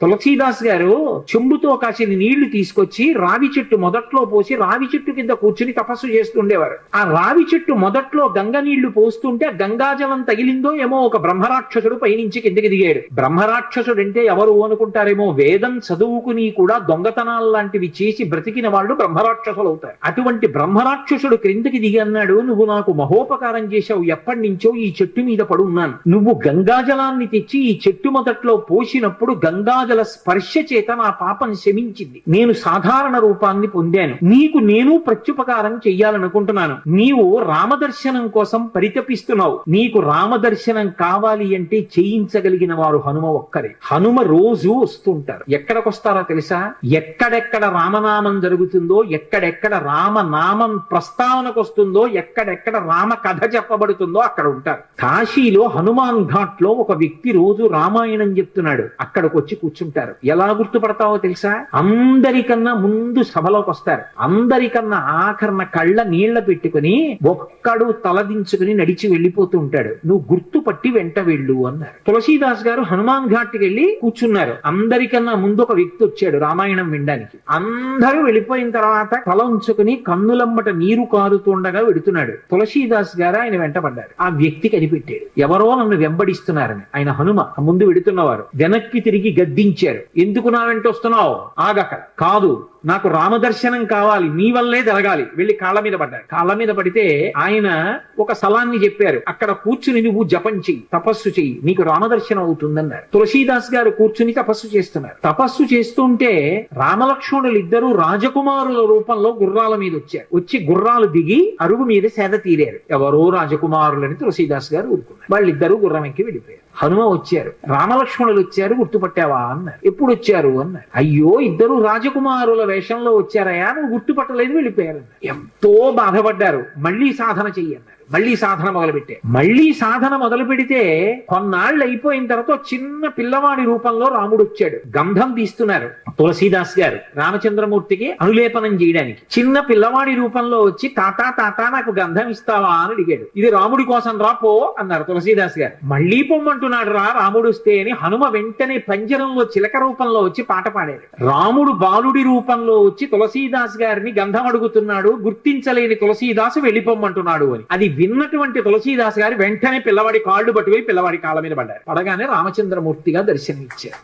తులసీదాస్ గారు చెంబుతో కాసిన నీళ్లు తీసుకొచ్చి రావి చెట్టు మొదట్లో పోసి రావి చెట్టు కింద కూర్చుని తపస్సు చేస్తుండేవారు. ఆ రావి చెట్టు మొదట్లో గంగ నీళ్లు పోస్తుంటే గంగాజలం తగిలిందో ఏమో ఒక బ్రహ్మరాక్షసుడు పైనుంచి కిందకి దిగాడు. బ్రహ్మరాక్షసుడు అంటే ఎవరు అనుకుంటారేమో, వేదం చదువుకుని కూడా దొంగతనాలు లాంటివి చేసి బ్రతికిన వాళ్ళు బ్రహ్మరాక్షసులు అవుతారు. అటువంటి బ్రహ్మరాక్షసుడు క్రిందకి దిగి అన్నాడు, నువ్వు నాకు మహోపకారం చేశావు, ఎప్పటి నుంచో ఈ చెట్టు మీద పడున్నాను. నువ్వు గంగాజలాన్ని తెచ్చి ఈ చెట్టు మొదట్లో పోసినప్పుడు గంగాజల స్పర్శ చేత నా పాపం శమించింది. నేను సాధారణ రూపాన్ని పొందాను. నీకు నేను ప్రత్యుపకారం చెయ్యాలనుకుంటున్నాను. నీవు రామదర్శనం కోసం పరితపిస్తున్నావు. నీకు రామదర్శనం కావాలి అంటే చేయించగలిగిన వారు హనుమ ఒక్కరే. హనుమ రోజు వస్తుంటారు. ఎక్కడికొస్తారో తెలుసా? ఎక్కడెక్కడ రామనామం జరుగుతుందో, ఎక్కడెక్కడ రామనామం ప్రస్తావనకు వస్తుందో, ఎక్కడెక్కడ రామ కథ చెప్పబడుతుందో అక్కడ ఉంటారు. కాశీలో హనుమాన్ ఘాట్ లో ఒక వ్యక్తి రోజు రామాయణం చెప్తున్నాడు. అక్కడికి వచ్చి కూర్చుంటారు. ఎలా గుర్తుపడతావో తెలుసా? అందరికన్నా ముందు సభలోకి వస్తారు. అందరికన్నా ఆఖరణ కళ్ళ నీళ్ల పెట్టుకుని ఒక్కడు తలదించుకుని నడిచి వెళ్ళిపోతూ ఉంటాడు. నువ్వు గుర్తుపట్టి వెంట వెళ్ళు అన్నారు. తులసీదాస్ గారు హనుమాన్ ఘాట్ కి వెళ్ళి కూర్చున్నారు. అందరికన్నా ముందు ఒక వ్యక్తి వచ్చాడు రామాయణం వినడానికి. అందరూ వెళ్ళిపోయిన తర్వాత తల ఉంచుకుని కన్నులమ్మట నీరు కారుతుండగా వెడుతున్నాడు. తులసీదాస్ గారు ఆయన వెంటపడ్డారు. ఆ వ్యక్తి కనిపెట్టాడు, ఎవరో నన్ను వెంబడిస్తున్నారని. ఆయన హనుమ ముందు వెడుతున్నవారు. వెనక్కి తిరిగి గద్దించారు. ఎందుకు నా వెంట వస్తున్నావు? ఆగక. కాదు, నాకు రామదర్శనం కావాలి, నీ వల్లే జరగాలి. వెళ్ళి కాళ్ళ మీద పడ్డారు. కాళ్ళ మీద పడితే ఆయన ఒక స్థలాన్ని చెప్పారు. అక్కడ కూర్చుని నువ్వు జపం చెయ్యి, తపస్సు చెయ్యి, నీకు రామదర్శనం అవుతుందన్నారు. తులసీదాస్ గారు కూర్చుని తపస్సు చేస్తున్నారు. తపస్సు చేస్తుంటే రామలక్ష్మణులు ఇద్దరు రాజకుమారుల రూపంలో గుర్రాల మీద వచ్చారు. వచ్చి గుర్రాలు దిగి అరుగు మీద సేద తీరారు. ఎవరో రాజకుమారులని తులసీదాస్ గారు ఊరుకున్నారు. వాళ్ళిద్దరూ గుర్రం ఎక్కి వెళ్ళిపోయారు. హనుమ వచ్చారు. రామలక్ష్మణులు వచ్చారు, గుర్తుపట్టావా అన్నారు. ఎప్పుడు వచ్చారు అన్నారు. అయ్యో, ఇద్దరు రాజకుమారుల వేషంలో వచ్చారయా, నువ్వు గుర్తుపట్టలేదు, వెళ్ళిపోయారు. ఎంతో బాధపడ్డారు. మళ్ళీ సాధన చెయ్యన్నారు. మళ్ళీ సాధన మొదలుపెట్టారు. మళ్ళీ సాధన మొదలు పెడితే కొన్నాళ్ళు అయిపోయిన తర్వాత చిన్న పిల్లవాడి రూపంలో రాముడు వచ్చాడు. గంధం తీస్తున్నారు తులసీదాస్ గారు రామచంద్రమూర్తికి అనులేపనం చేయడానికి. చిన్న పిల్లవాడి రూపంలో వచ్చి తాతా తాతా నాకు గంధం ఇస్తావా అని అడిగాడు. ఇది రాముడి కోసం రా పో అన్నారు తులసీదాస్ గారు. మళ్ళీ పొమ్మంటున్నాడు రా రాముడు వస్తే అని హనుమ వెంటనే పంజరంలో చిలక రూపంలో వచ్చి పాట పాడారు. రాముడు బాలుడి రూపంలో వచ్చి తులసీదాస్ గారిని గంధం అడుగుతున్నాడు. గుర్తించలేని తులసీదాసు వెళ్ళిపోమ్మంటున్నాడు అని. అది విన్నటువంటి తులసీదాస్ గారు వెంటనే పిల్లవాడి కాళ్ళు పట్టుకుని పిల్లవాడి కాళ్ళ మీద పడ్డారు. పడగానే రామచంద్రమూర్తిగా దర్శనమిచ్చారు.